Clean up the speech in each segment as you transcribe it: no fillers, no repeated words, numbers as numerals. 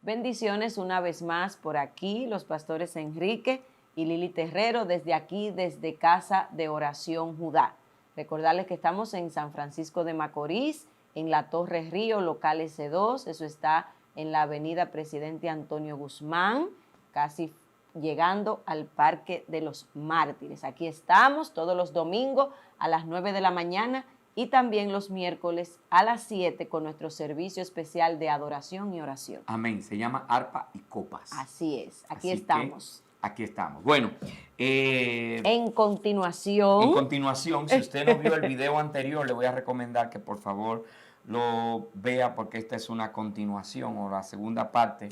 Bendiciones una vez más por aquí, los pastores Enrique y Lili Terrero, desde aquí, desde Casa de Oración Judá. Recordarles que estamos en San Francisco de Macorís, en la Torre Río, local S2, eso está en la avenida Presidente Antonio Guzmán, casi llegando al Parque de los Mártires. Aquí estamos todos los domingos a las 9 de la mañana y también los miércoles a las 7 con nuestro servicio especial de adoración y oración. Amén. Se llama Arpa y Copas. Así es. Aquí Así estamos. Aquí estamos. Bueno. En continuación, si usted no vio el video anterior, le voy a recomendar que por favor lo vea porque esta es una continuación o la segunda parte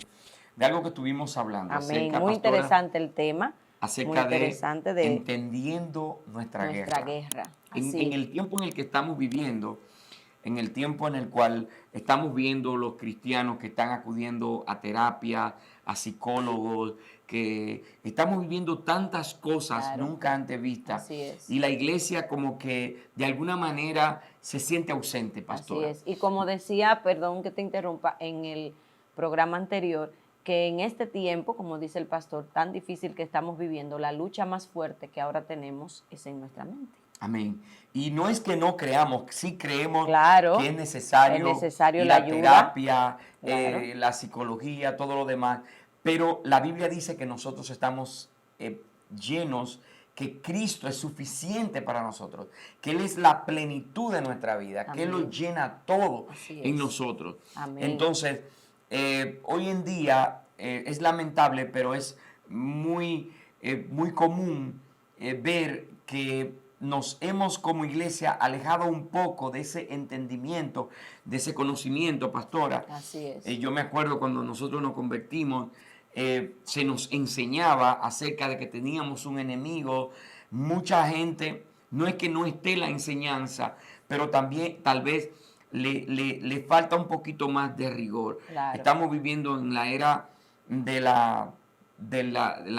de algo que estuvimos hablando. Amén. Acerca, muy pastora, interesante el tema. Acerca muy interesante de entendiendo nuestra guerra. En el tiempo en el que estamos viviendo, en el tiempo en el cual estamos viendo los cristianos que están acudiendo a terapia, a psicólogos, que estamos viviendo tantas cosas nunca antes vistas. Así es. Y la iglesia como que de alguna manera se siente ausente, pastora. Así es. Y como decía, perdón que te interrumpa, en el programa anterior, que en este tiempo, como dice el pastor, tan difícil que estamos viviendo, la lucha más fuerte que ahora tenemos es en nuestra mente. Amén. Y no es que no creamos, sí creemos que es necesario la ayuda, terapia, la psicología, todo lo demás. Pero la Biblia dice que nosotros estamos llenos, que Cristo es suficiente para nosotros, que Él es la plenitud de nuestra vida, Amén. Que Él lo llena todo en nosotros. Amén. Entonces, hoy en día es lamentable, pero es muy común ver que nos hemos como iglesia alejado un poco de ese entendimiento, de ese conocimiento, pastora. Así es. Yo me acuerdo cuando nosotros nos convertimos, se nos enseñaba acerca de que teníamos un enemigo. Mucha gente, no es que no esté la enseñanza, pero también tal vez le falta un poquito más de rigor. Claro. Estamos viviendo en la era de la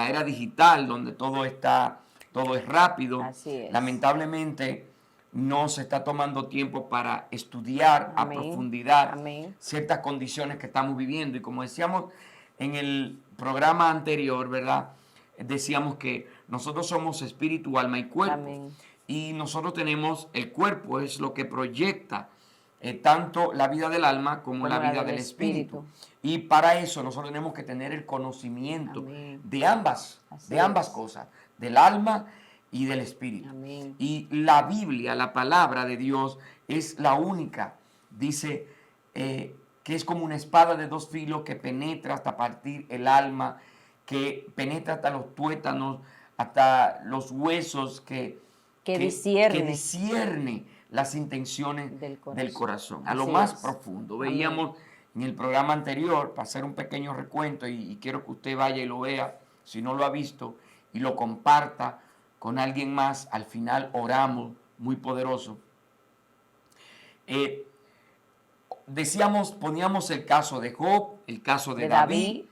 era digital, donde todo es rápido. Así es. Lamentablemente no se está tomando tiempo para estudiar a profundidad ciertas condiciones que estamos viviendo. Y como decíamos en el programa anterior, ¿verdad? Decíamos que nosotros somos espíritu, alma y cuerpo. Amén. Y nosotros tenemos el cuerpo, es lo que proyecta tanto la vida del alma como la vida del espíritu. Y para eso nosotros tenemos que tener el conocimiento de ambas cosas, del alma y del espíritu. Amén. Y la Biblia, la palabra de Dios, es la única. Dice que es como una espada de dos filos que penetra hasta partir el alma, que penetra hasta los tuétanos, hasta los huesos, que discierne las intenciones del corazón. A lo más profundo. Amén. Veíamos en el programa anterior, para hacer un pequeño recuento, y quiero que usted vaya y lo vea, si no lo ha visto, y lo comparta con alguien más. Al final oramos, muy poderoso. Poníamos el caso de Job, el caso de David,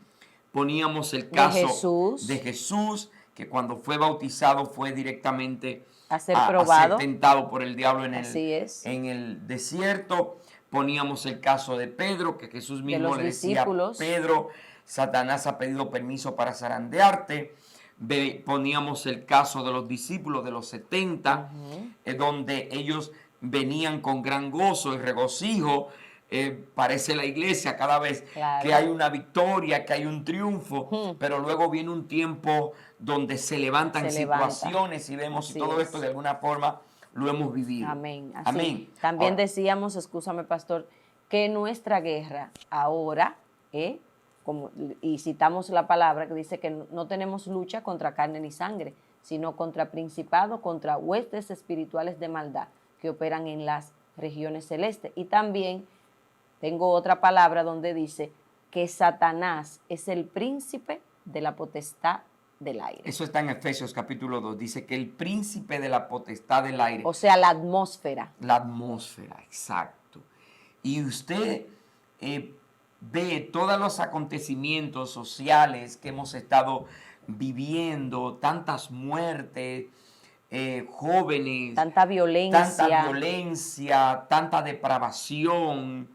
poníamos el caso de Jesús, que cuando fue bautizado fue directamente a ser tentado por el diablo en el desierto. Poníamos el caso de Pedro, que Jesús mismo le decía, Pedro, Satanás ha pedido permiso para zarandearte. Poníamos el caso de los discípulos de los 70, donde ellos venían con gran gozo y regocijo. Parece la iglesia cada vez que hay una victoria, que hay un triunfo, pero luego viene un tiempo donde se levantan situaciones y vemos si todo esto de alguna forma lo hemos vivido. Amén. Amén. También ahora, decíamos, escúchame pastor, que nuestra guerra ahora, y citamos la palabra que dice que no tenemos lucha contra carne ni sangre, sino contra principados, contra huestes espirituales de maldad que operan en las regiones celestes. Y también tengo otra palabra donde dice que Satanás es el príncipe de la potestad del aire. Eso está en Efesios capítulo 2. Dice que el príncipe de la potestad del aire. O sea, la atmósfera. La atmósfera, exacto. Y usted ve todos los acontecimientos sociales que hemos estado viviendo, tantas muertes, jóvenes. Tanta violencia. Tanta depravación.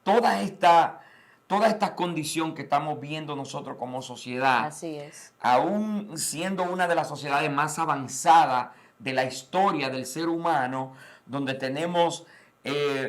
Toda esta toda esta condición que estamos viendo nosotros como sociedad, así es, aún siendo una de las sociedades más avanzadas de la historia del ser humano, donde tenemos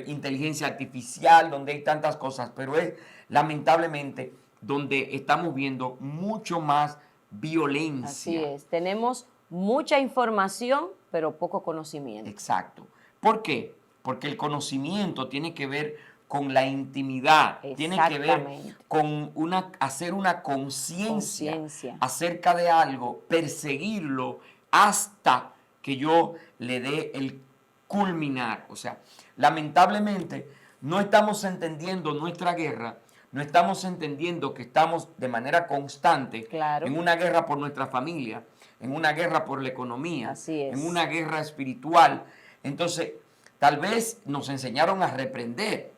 inteligencia artificial, donde hay tantas cosas, pero es lamentablemente donde estamos viendo mucho más violencia. Así es, tenemos mucha información, pero poco conocimiento. Exacto. ¿Por qué? Porque el conocimiento tiene que ver con la intimidad, tiene que ver con hacer una conciencia acerca de algo, perseguirlo hasta que yo le dé el culminar. O sea, lamentablemente no estamos entendiendo nuestra guerra, no estamos entendiendo que estamos de manera constante en una guerra por nuestra familia, en una guerra por la economía, en una guerra espiritual. Entonces, tal vez nos enseñaron a reprender,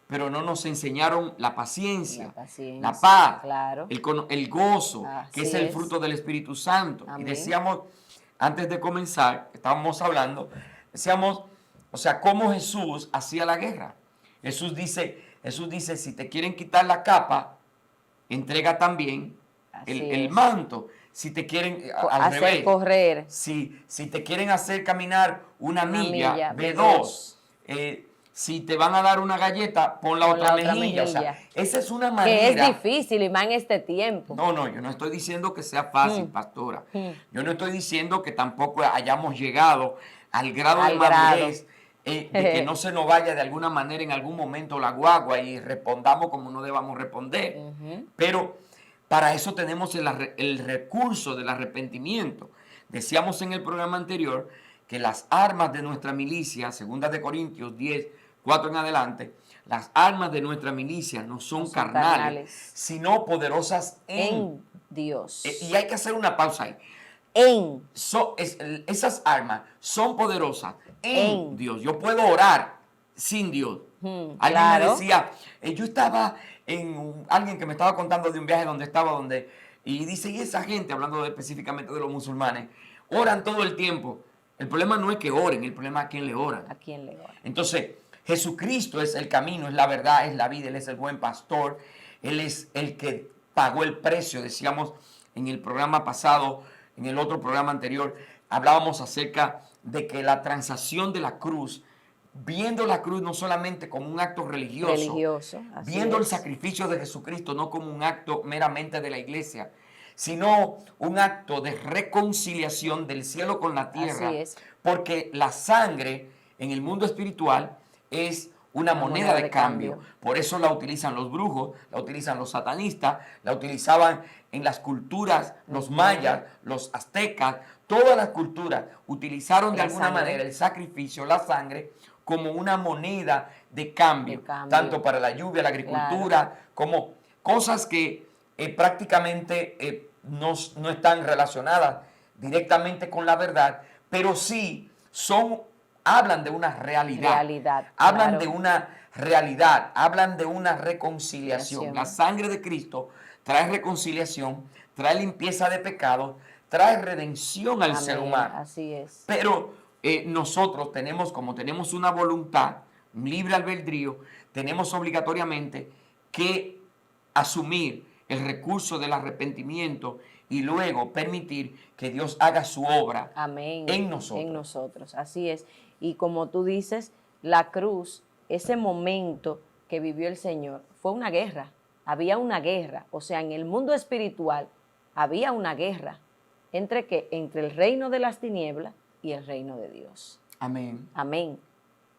pero no nos enseñaron la paciencia, la paz, el gozo, que es el fruto del Espíritu Santo. Amén. Y decíamos, antes de comenzar, estábamos hablando, decíamos, o sea, cómo Jesús hacía la guerra. Jesús dice, si te quieren quitar la capa, entrega también el manto. Si te quieren al revés, correr. Si te quieren hacer caminar una milla, ve dos. Si te van a dar una galleta, pon la otra mejilla. O sea, esa es una manera. Que es difícil y más en este tiempo. No, yo no estoy diciendo que sea fácil, pastora. Yo no estoy diciendo que tampoco hayamos llegado al grado de madurez de que no se nos vaya de alguna manera en algún momento la guagua y respondamos como no debamos responder. Pero para eso tenemos el recurso del arrepentimiento. Decíamos en el programa anterior que las armas de nuestra milicia, 2 de Corintios 10, 4 en adelante, las armas de nuestra milicia no son carnales, sino poderosas en Dios. Y hay que hacer una pausa ahí. Esas armas son poderosas en Dios. Yo puedo orar sin Dios. Alguien me decía, yo estaba alguien que me estaba contando de un viaje y dice, y esa gente, hablando específicamente de los musulmanes, oran todo el tiempo. El problema no es que oren, el problema es a quién le oran. ¿A quién le oran? Entonces, Jesucristo es el camino, es la verdad, es la vida, Él es el buen pastor, Él es el que pagó el precio. Decíamos en el programa pasado, en el otro programa anterior, hablábamos acerca de que la transacción de la cruz, viendo la cruz no solamente como un acto religioso, viendo el sacrificio de Jesucristo no como un acto meramente de la iglesia, sino un acto de reconciliación del cielo con la tierra, porque la sangre en el mundo espiritual es una moneda de cambio. Por eso la utilizan los brujos, la utilizan los satanistas, la utilizaban en las culturas, los mayas, los aztecas, todas las culturas utilizaron de alguna manera el sacrificio, la sangre, como una moneda de cambio, tanto para la lluvia, la agricultura, como cosas que prácticamente no están relacionadas directamente con la verdad, pero sí hablan de una realidad, hablan de una realidad, hablan de una reconciliación. La sangre de Cristo trae reconciliación, trae limpieza de pecados, trae redención al ser humano. Así es. Pero nosotros como tenemos una voluntad, un libre albedrío, tenemos obligatoriamente que asumir el recurso del arrepentimiento y luego permitir que Dios haga su obra en nosotros. En nosotros, así es. Y como tú dices, la cruz, ese momento que vivió el Señor, fue una guerra. Había una guerra. O sea, en el mundo espiritual había una guerra. ¿Entre qué? Entre el reino de las tinieblas y el reino de Dios. Amén. Amén.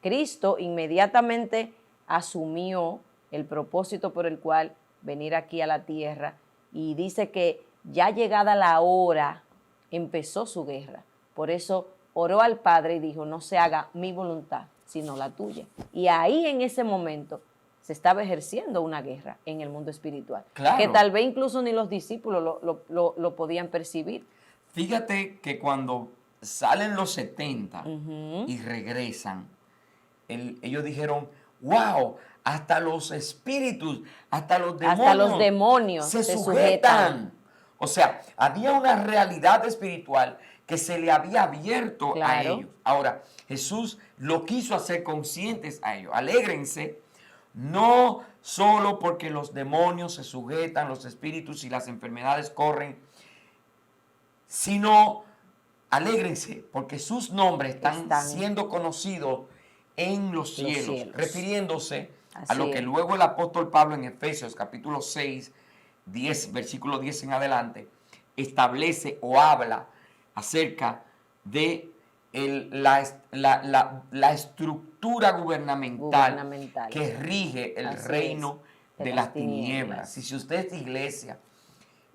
Cristo inmediatamente asumió el propósito por el cual venir aquí a la tierra y dice que ya llegada la hora empezó su guerra. Por eso oró al Padre y dijo, no se haga mi voluntad, sino la tuya. Y ahí en ese momento se estaba ejerciendo una guerra en el mundo espiritual. Claro. Que tal vez incluso ni los discípulos lo podían percibir. Fíjate que cuando salen los 70 y regresan, ellos dijeron, wow, hasta los espíritus, hasta los demonios se sujetan. O sea, había una realidad espiritual que se le había abierto a ellos. Ahora, Jesús lo quiso hacer conscientes a ellos. Alégrense No solo porque los demonios se sujetan, los espíritus y las enfermedades corren, sino alégrense porque sus nombres están siendo conocidos en los cielos, refiriéndose a lo que luego el apóstol Pablo en Efesios capítulo 6, 10, versículo 10 en adelante, establece o habla acerca de la estructura gubernamental que rige el reino de las tinieblas. Y si usted es iglesia,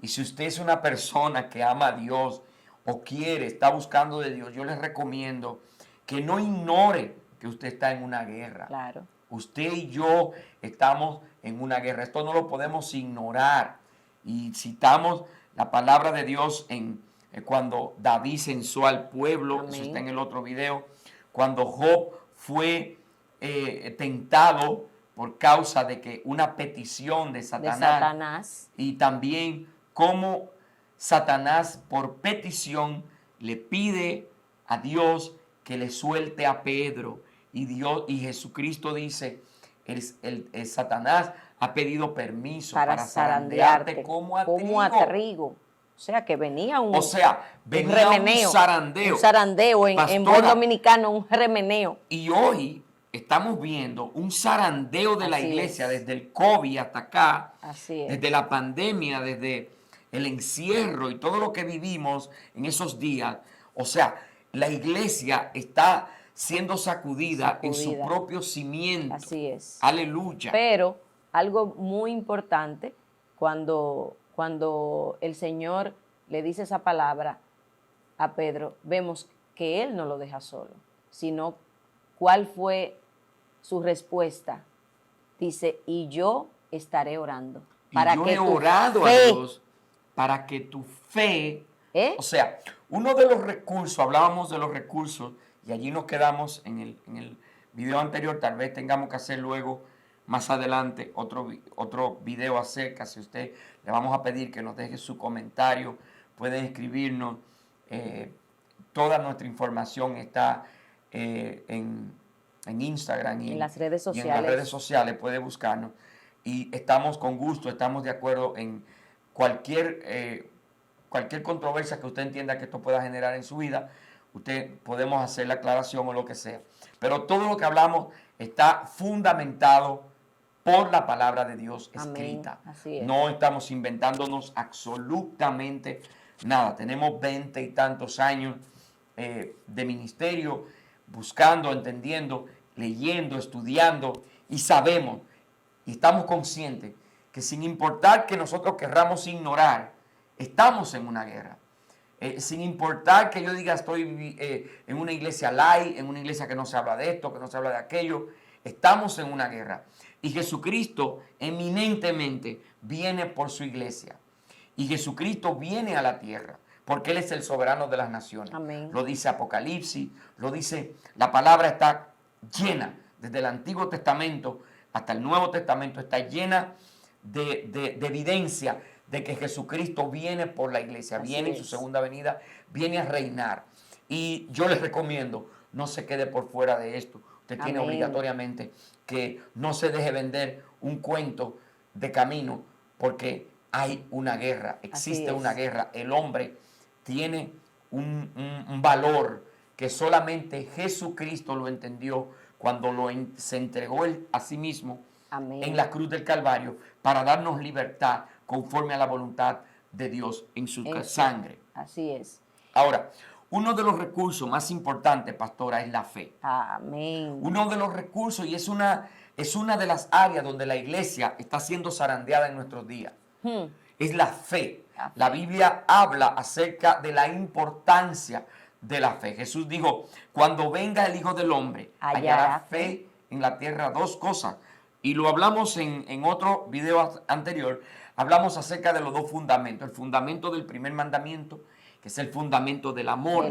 y si usted es una persona que ama a Dios o está buscando de Dios, yo les recomiendo que no ignore que usted está en una guerra. Claro. Usted y yo estamos en una guerra. Esto no lo podemos ignorar. Y citamos la palabra de Dios en cuando David censó al pueblo. Amén. Eso está en el otro video. Cuando Job fue tentado por causa de que una petición de Satanás. Y también cómo Satanás por petición le pide a Dios que le suelte a Pedro. Y Jesucristo dice, Satanás ha pedido permiso para zarandearte como a trigo. O sea, que venía un remeneo, un zarandeo en buen dominicano, un remeneo. Y hoy estamos viendo un zarandeo de la iglesia desde el COVID hasta acá, desde la pandemia, desde el encierro y todo lo que vivimos en esos días. O sea, la iglesia está siendo sacudida en su propio cimiento. Así es. Aleluya. Pero algo muy importante, cuando el Señor le dice esa palabra a Pedro, vemos que Él no lo deja solo, sino cuál fue su respuesta. Dice, y yo estaré orando. Yo he orado a Dios para que tu fe, o sea, uno de los recursos, hablábamos de los recursos, y allí nos quedamos en el video anterior, tal vez tengamos que hacer luego, más adelante, otro video acerca. Si usted, le vamos a pedir que nos deje su comentario, pueden escribirnos. Toda nuestra información está en Instagram y en las redes sociales. Y en las redes sociales puede buscarnos. Y estamos con gusto, estamos de acuerdo en cualquier controversia que usted entienda que esto pueda generar en su vida. Podemos hacer la aclaración o lo que sea. Pero todo lo que hablamos está fundamentado por la palabra de Dios escrita. Así es. No estamos inventándonos absolutamente nada. Tenemos 20 y tantos años de ministerio, buscando, entendiendo, leyendo, estudiando, y sabemos y estamos conscientes que sin importar que nosotros querramos ignorar, estamos en una guerra. Sin importar que yo diga estoy en una iglesia light, en una iglesia que no se habla de esto, que no se habla de aquello, estamos en una guerra. Y Jesucristo eminentemente viene por su iglesia. Y Jesucristo viene a la tierra porque Él es el soberano de las naciones. Amén. Lo dice Apocalipsis, lo dice, la palabra está llena, desde el Antiguo Testamento hasta el Nuevo Testamento, está llena de evidencia de que Jesucristo viene por la iglesia, viene en su segunda venida, viene a reinar. Y yo les recomiendo, no se quede por fuera de esto. Usted tiene obligatoriamente que no se deje vender un cuento de camino, porque hay una guerra, existe una guerra. El hombre tiene un valor que solamente Jesucristo lo entendió cuando se entregó a sí mismo en la cruz del Calvario para darnos libertad conforme a la voluntad de Dios en su sangre. Así es. Ahora, uno de los recursos más importantes, pastora, es la fe. Amén. Uno de los recursos, y es una de las áreas donde la iglesia está siendo zarandeada en nuestros días. Es la fe. La Biblia habla acerca de la importancia de la fe. Jesús dijo, cuando venga el Hijo del Hombre, hallará fe en la tierra. Dos cosas. Y lo hablamos en otro video anterior. Hablamos acerca de los dos fundamentos. El fundamento del primer mandamiento, que es el fundamento del amor.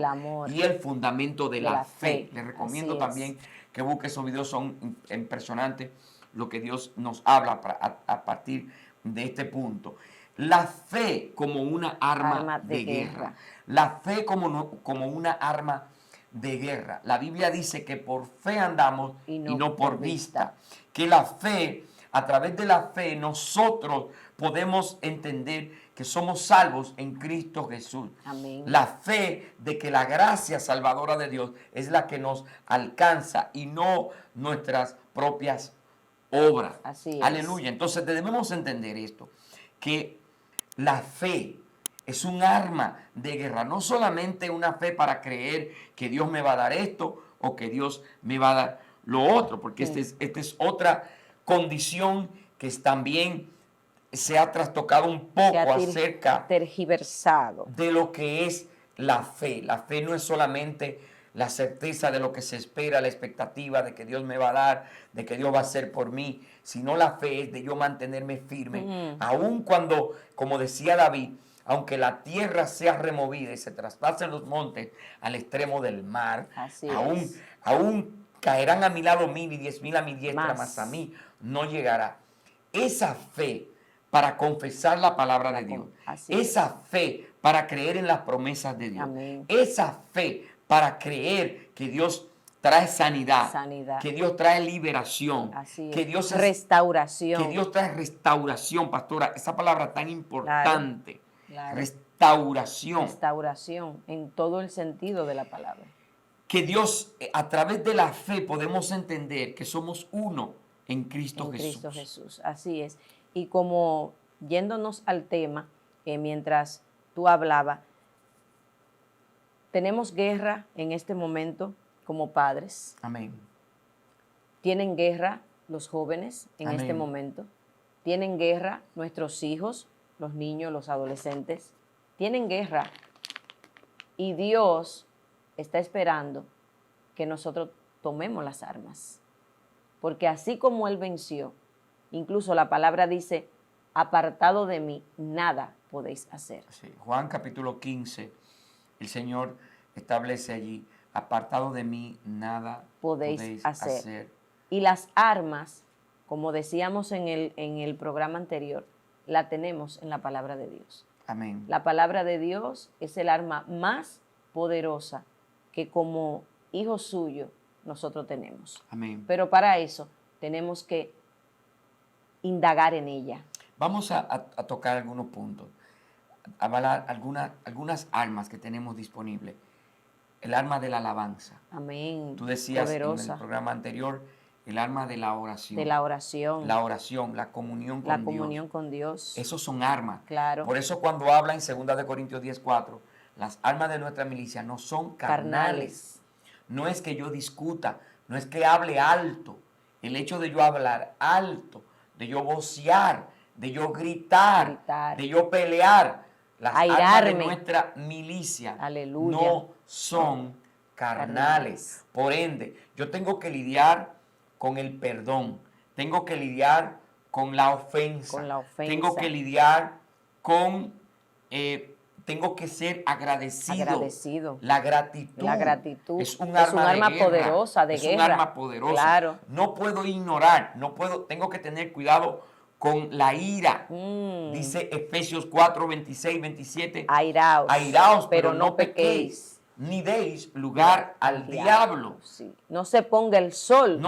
Y el fundamento de la fe. Les recomiendo también que busque esos videos, son impresionantes lo que Dios nos habla a partir de este punto. La fe como una arma de guerra. La fe como una arma de guerra. La Biblia dice que por fe andamos y no por vista. que la fe, a través de la fe, nosotros podemos entender que somos salvos en Cristo Jesús. Amén. La fe de que la gracia salvadora de Dios es la que nos alcanza y no nuestras propias obras. Así es. Aleluya. Entonces debemos entender esto, que la fe es un arma de guerra, no solamente una fe para creer que Dios me va a dar esto o que Dios me va a dar lo otro, porque esta es otra condición que también se ha trastocado un poco acerca tergiversado de lo que es la fe. La fe no es solamente la certeza de lo que se espera, la expectativa de que Dios me va a dar, de que Dios va a hacer por mí, sino la fe es de yo mantenerme firme, aun cuando, como decía David, aunque la tierra sea removida y se traspasen los montes al extremo del mar, aún caerán a mi lado 1000 y 10,000 a mi diestra, mas a mí no llegará. Esa fe para confesar la palabra de Dios, esa fe para creer en las promesas de Dios, Amén. Esa fe para creer que Dios trae sanidad, que Dios trae liberación, que Dios restauración, que Dios trae restauración, pastora, esa palabra tan importante. Claro. Restauración en todo el sentido de la palabra. Que Dios, a través de la fe podemos entender que somos uno en Cristo Jesús. Cristo Jesús, así es. Y como yéndonos al tema, mientras tú hablabas, tenemos guerra en este momento como padres. Amén. Tienen guerra los jóvenes en este momento. Tienen guerra nuestros hijos, los niños, los adolescentes. Tienen guerra. Y Dios está esperando que nosotros tomemos las armas. Porque así como Él venció, incluso la palabra dice, apartado de mí, nada podéis hacer. Sí. Juan capítulo 15, el Señor establece allí, apartado de mí, nada podéis hacer. Y las armas, como decíamos en el programa anterior, la tenemos en la palabra de Dios. Amén. La palabra de Dios es el arma más poderosa que como hijos suyos nosotros tenemos. Amén. Pero para eso tenemos que indagar en ella. Vamos a tocar algunos puntos, a hablar algunas armas que tenemos disponibles. El arma de la alabanza. Amén. Tú decías poderosa. En el programa anterior, el arma de la oración. De la oración. La oración, la comunión con Dios. La comunión con Dios. Esos son armas. Claro. Por eso cuando habla en 2 de Corintios 10:4, las armas de nuestra milicia no son carnales. No es que yo discuta, no es que hable alto. El hecho de yo hablar alto, de yo vocear, de yo gritar, de yo pelear, las armas de nuestra milicia no son carnales. Por ende, yo tengo que lidiar con el perdón, tengo que lidiar con la ofensa, tengo que lidiar con, tengo que ser agradecido. La gratitud es un arma poderosa de guerra. Es un arma poderosa. Claro. No puedo ignorar, tengo que tener cuidado con la ira. Dice Efesios 4, 26, 27. Airaos, pero no pequéis. Ni deis lugar al diablo. Sí. No se ponga el sol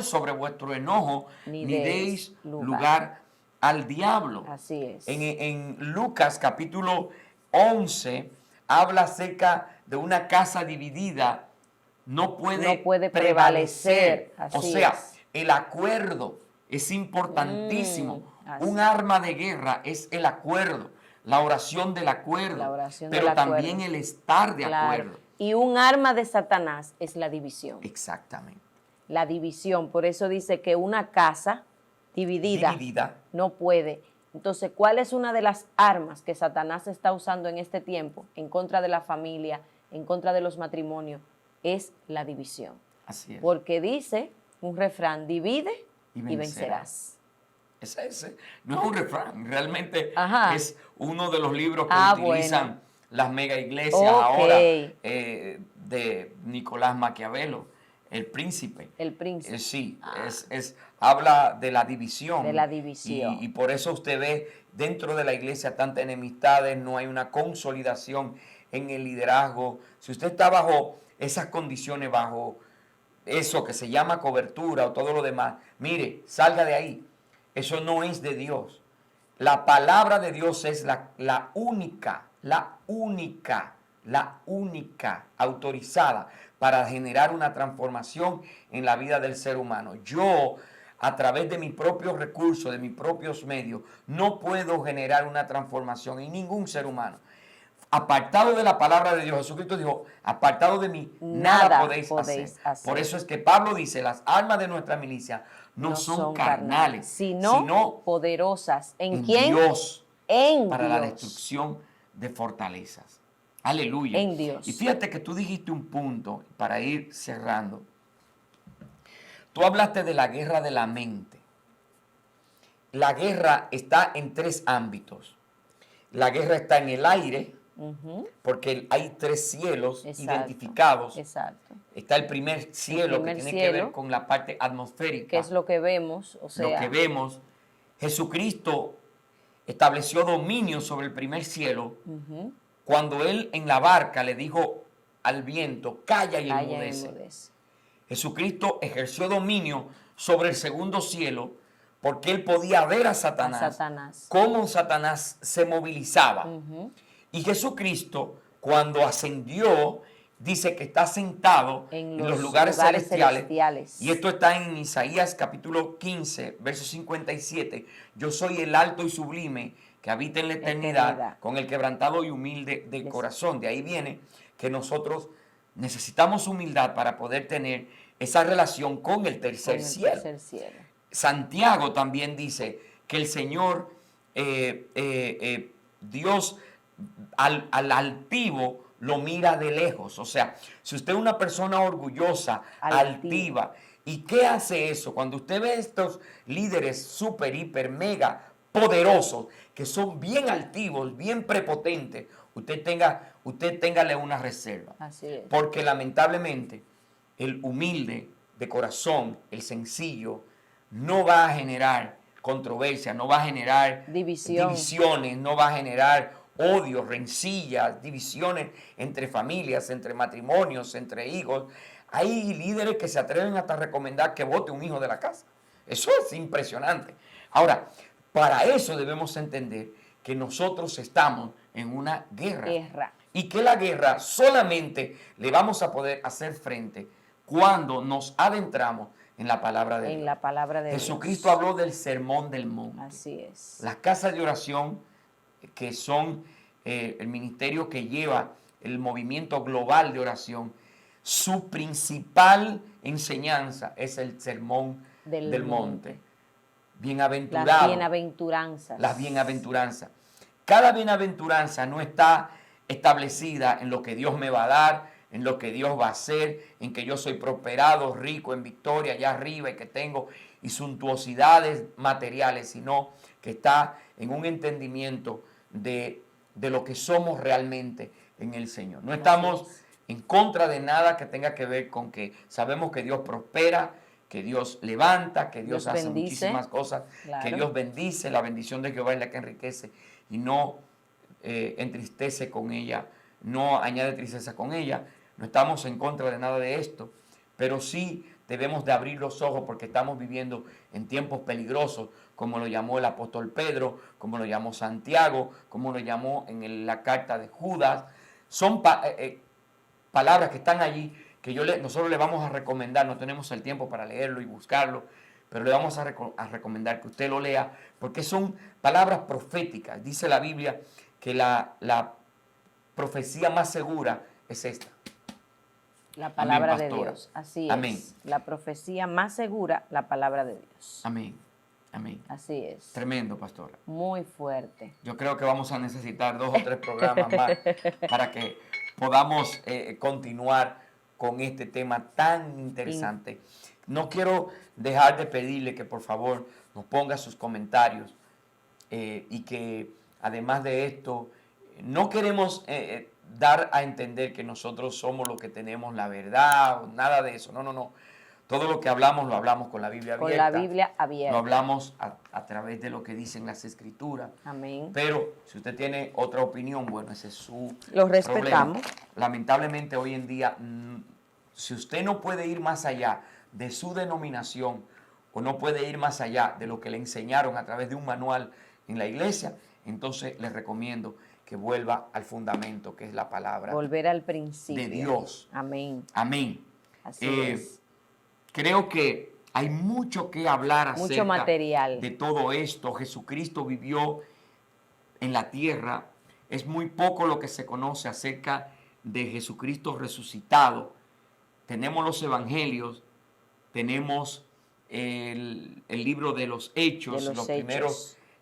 sobre vuestro enojo, ni deis lugar al diablo. Así es. En Lucas capítulo 11 habla acerca de una casa dividida. No puede prevalecer. El acuerdo es importantísimo. Un arma de guerra es el acuerdo. La oración del acuerdo, pero también el estar de acuerdo. Y un arma de Satanás es la división. Exactamente. La división, por eso dice que una casa dividida no puede. Entonces, ¿cuál es una de las armas que Satanás está usando en este tiempo en contra de la familia, en contra de los matrimonios? Es la división. Así es. Porque dice un refrán, divide y vencerás. Ese no es un refrán, realmente es uno de los libros que utilizan las mega iglesias ahora de Nicolás Maquiavelo, El Príncipe. El Príncipe. Sí, habla de la división. De la división. Y por eso usted ve dentro de la iglesia tantas enemistades, no hay una consolidación en el liderazgo. Si usted está bajo esas condiciones, bajo eso que se llama cobertura o todo lo demás, mire, salga de ahí. Eso no es de Dios. La palabra de Dios es la única autorizada para generar una transformación en la vida del ser humano. Yo, a través de mis propios recursos, de mis propios medios, no puedo generar una transformación en ningún ser humano. Apartado de la palabra de Dios, Jesucristo dijo, apartado de mí, nada podéis hacer. Por eso es que Pablo dice, las armas de nuestra milicia no son carnales, sino poderosas. ¿En quién? Dios, para Dios. la destrucción de fortalezas. Aleluya. En Dios. Y fíjate que tú dijiste un punto, para ir cerrando. Tú hablaste de la guerra de la mente. La guerra está en 3 ámbitos. La guerra está en el aire, porque hay 3 cielos identificados. Exacto. Está el primer cielo, que tiene que ver con la parte atmosférica. Que es lo que vemos. O sea, lo que vemos. Jesucristo estableció dominio sobre el primer cielo cuando él en la barca le dijo al viento, calla y enmudece. Jesucristo ejerció dominio sobre el segundo cielo porque él podía ver a Satanás. Cómo Satanás se movilizaba. Y Jesucristo, cuando ascendió, dice que está sentado en los lugares celestiales. Y esto está en Isaías capítulo 15, verso 57. Yo soy el alto y sublime que habita en la eternidad, con el quebrantado y humilde de corazón. De ahí viene que nosotros necesitamos humildad para poder tener esa relación con el tercer cielo. Santiago también dice que el Señor, Dios al altivo lo mira de lejos. O sea, si usted es una persona orgullosa, altiva, ¿y qué hace eso? Cuando usted ve estos líderes súper, hiper, mega poderosos, que son bien altivos, bien prepotentes, usted téngale una reserva. Así es. Porque lamentablemente el humilde de corazón, el sencillo, no va a generar controversia, no va a generar divisiones, no va a generar odio, rencillas, divisiones entre familias, entre matrimonios, entre hijos. Hay líderes que se atreven hasta a recomendar que vote un hijo de la casa. Eso es impresionante. Ahora, para eso debemos entender que nosotros estamos en una guerra. Y que la guerra solamente le vamos a poder hacer frente cuando nos adentramos en la palabra de Dios. Jesucristo habló del sermón del monte. Así es. Las casas de oración, que son el ministerio que lleva el movimiento global de oración, su principal enseñanza es el sermón del monte. Bienaventurado. Las bienaventuranzas. Las bienaventuranzas. Cada bienaventuranza no está establecida en lo que Dios me va a dar, en lo que Dios va a hacer, en que yo soy prosperado, rico, en victoria, allá arriba, y que tengo y suntuosidades materiales, sino que está en un entendimiento de lo que somos realmente en el Señor. No estamos en contra de nada que tenga que ver con que sabemos que Dios prospera, que Dios levanta, que Dios hace muchísimas cosas, que Dios bendice, la bendición de Jehová es la que enriquece y no entristece con ella, no añade tristeza con ella. No estamos en contra de nada de esto, pero sí debemos de abrir los ojos porque estamos viviendo en tiempos peligrosos, como lo llamó el apóstol Pedro, como lo llamó Santiago, como lo llamó en la carta de Judas. Son palabras que están allí que nosotros le vamos a recomendar. No tenemos el tiempo para leerlo y buscarlo, pero le vamos a recomendar que usted lo lea porque son palabras proféticas. Dice la Biblia que la profecía más segura es esta. La palabra de Dios, así es. Amén. La profecía más segura, la palabra de Dios. Amén. Amén. Así es. Tremendo, pastora. Muy fuerte. Yo creo que vamos a necesitar 2 o 3 programas más para que podamos continuar con este tema tan interesante. No quiero dejar de pedirle que por favor nos ponga sus comentarios y que además de esto, no queremos dar a entender que nosotros somos los que tenemos la verdad o nada de eso. No, no, no. Todo lo que hablamos lo hablamos con la Biblia abierta. Con la Biblia abierta. Lo hablamos a través de lo que dicen las Escrituras. Amén. Pero si usted tiene otra opinión, bueno, ese es su Lo respetamos. problema. Lamentablemente hoy en día Si usted no puede ir más allá de su denominación o no puede ir más allá de lo que le enseñaron a través de un manual en la iglesia, entonces les recomiendo que vuelva al fundamento, que es la palabra. Volver al principio. De Dios. Amén. Amén. Así es. Creo que hay mucho que hablar mucho material de todo esto. Jesucristo vivió en la tierra. Es muy poco lo que se conoce acerca de Jesucristo resucitado. Tenemos los evangelios, tenemos el libro de los Hechos,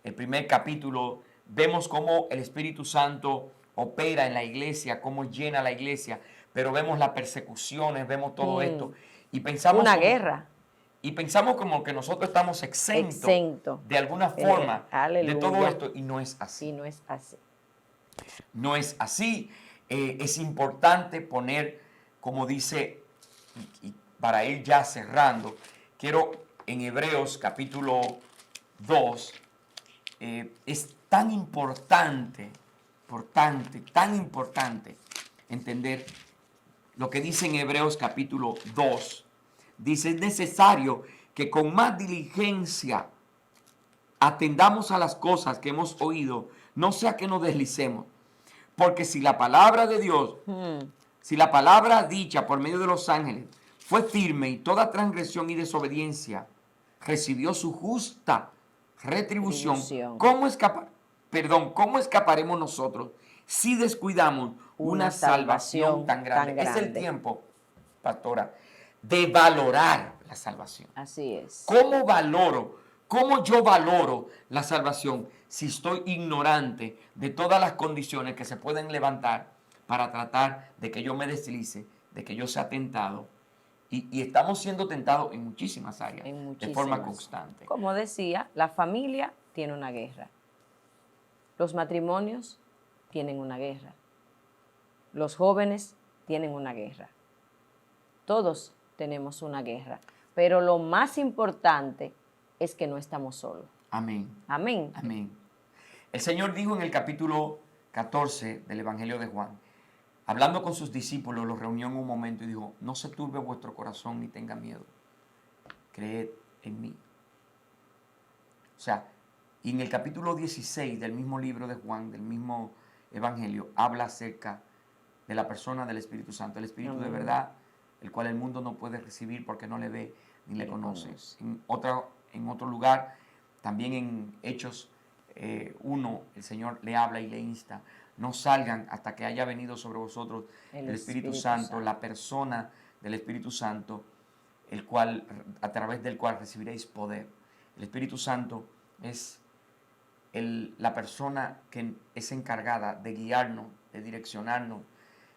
el primer capítulo. Vemos cómo el Espíritu Santo opera en la iglesia, cómo llena la iglesia, pero vemos las persecuciones, vemos todo esto. Y pensamos una guerra. Y pensamos como que nosotros estamos exentos de alguna forma de todo esto, y no es así. Y no es así. No es así. Es importante poner, como dice, y para ir ya cerrando, quiero en Hebreos capítulo 2, es tan importante entender lo que dice en Hebreos capítulo 2. Dice, es necesario que con más diligencia atendamos a las cosas que hemos oído, no sea que nos deslicemos. Porque si la palabra de Dios, si la palabra dicha por medio de los ángeles fue firme y toda transgresión y desobediencia recibió su justa retribución, ¿cómo escaparemos nosotros si descuidamos una salvación tan grande? Es el tiempo, pastora, de valorar la salvación. Así es. ¿Cómo yo valoro la salvación si estoy ignorante de todas las condiciones que se pueden levantar para tratar de que yo me deslice, de que yo sea tentado? Y estamos siendo tentados en muchísimas áreas, de forma constante. Como decía, la familia tiene una guerra. Los matrimonios tienen una guerra. Los jóvenes tienen una guerra. Todos tenemos una guerra. Pero lo más importante es que no estamos solos. Amén. Amén. Amén. El Señor dijo en el capítulo 14 del Evangelio de Juan, hablando con sus discípulos, los reunió en un momento y dijo, no se turbe vuestro corazón ni tenga miedo. Creed en mí. O sea, y en el capítulo 16 del mismo libro de Juan, del mismo Evangelio, habla acerca de la persona del Espíritu Santo, el Espíritu de verdad, el cual el mundo no puede recibir porque no le ve ni le conoce. En otro lugar, también en Hechos 1, el Señor le habla y le insta, no salgan hasta que haya venido sobre vosotros el Espíritu Santo, la persona del Espíritu Santo, a través del cual recibiréis poder. El Espíritu Santo es la persona que es encargada de guiarnos, de direccionarnos,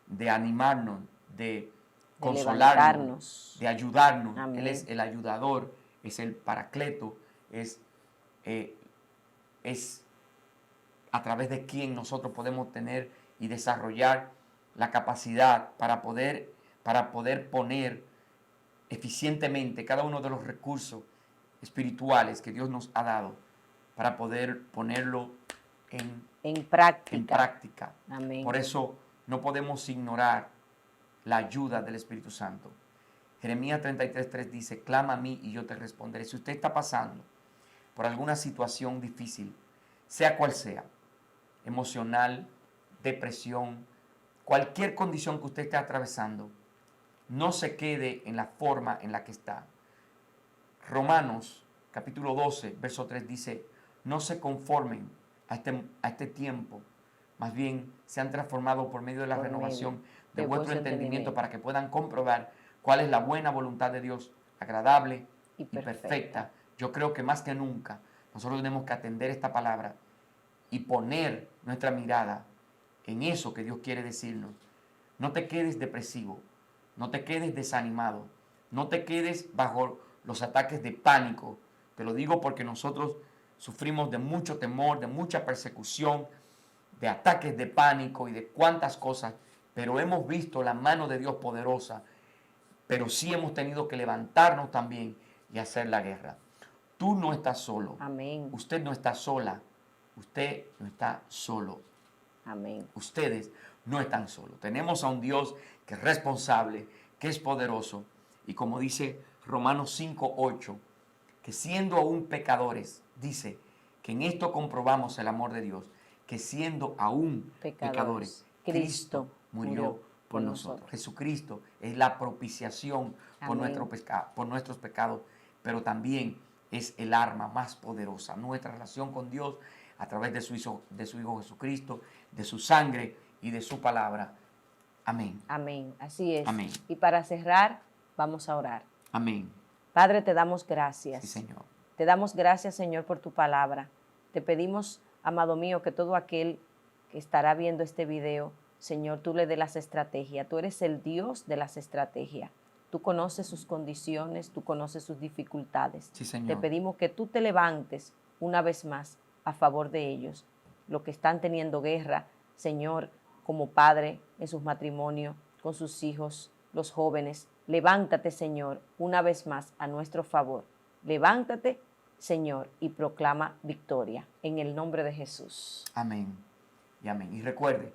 de animarnos, de consolarnos, de ayudarnos. Amén. Él es el ayudador, es el paracleto, es a través de quien nosotros podemos tener y desarrollar la capacidad para poder poner eficientemente cada uno de los recursos espirituales que Dios nos ha dado para poder ponerlo en práctica. Amén. Por eso no podemos ignorar la ayuda del Espíritu Santo. Jeremías 33:3 dice, clama a mí y yo te responderé. Si usted está pasando por alguna situación difícil, sea cual sea, emocional, depresión, cualquier condición que usted esté atravesando, no se quede en la forma en la que está. Romanos capítulo 12, verso 3 dice, no se conformen a este tiempo, más bien sean transformados por medio de la renovación de vuestro entendimiento para que puedan comprobar cuál es la buena voluntad de Dios, agradable y perfecta. Yo creo que más que nunca nosotros tenemos que atender esta palabra y poner nuestra mirada en eso que Dios quiere decirnos. No te quedes depresivo, no te quedes desanimado, no te quedes bajo los ataques de pánico. Te lo digo porque nosotros sufrimos de mucho temor, de mucha persecución, de ataques de pánico y de cuantas cosas, pero hemos visto la mano de Dios poderosa, pero sí hemos tenido que levantarnos también y hacer la guerra. Tú no estás solo. Amén. Usted no está sola. Usted no está solo. Amén. Ustedes no están solos. Tenemos a un Dios que es responsable, que es poderoso. Y como dice Romanos 5:8, que siendo aún pecadores, dice que en esto comprobamos el amor de Dios, que siendo aún pecadores, Cristo murió por nosotros. Jesucristo es la propiciación por nuestros pecados, pero también es el arma más poderosa. Nuestra relación con Dios a través de su Hijo Jesucristo, de su sangre y de su palabra. Amén. Amén. Así es. Amén. Y para cerrar, vamos a orar. Amén. Padre, te damos gracias. Sí, Señor. Te damos gracias, Señor, por tu palabra. Te pedimos, amado mío, que todo aquel que estará viendo este video, Señor, tú le des las estrategias. Tú eres el Dios de las estrategias. Tú conoces sus condiciones, tú conoces sus dificultades. Sí, Señor. Te pedimos que tú te levantes una vez más a favor de ellos. Los que están teniendo guerra, Señor, como padre en sus matrimonios, con sus hijos, los jóvenes. Levántate, Señor, una vez más a nuestro favor. Levántate, Señor, y proclama victoria en el nombre de Jesús. Amén y amén. Y recuerde,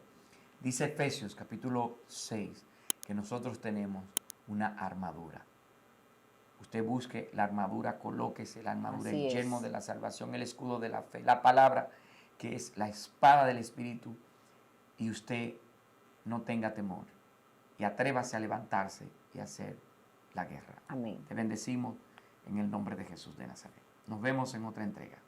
dice Efesios capítulo 6, que nosotros tenemos una armadura. Usted busque la armadura, colóquese la armadura, el yelmo de la salvación, el escudo de la fe, la palabra, que es la espada del Espíritu, y usted no tenga temor y atrévase a levantarse y a hacer la guerra. Amén. Te bendecimos en el nombre de Jesús de Nazaret. Nos vemos en otra entrega.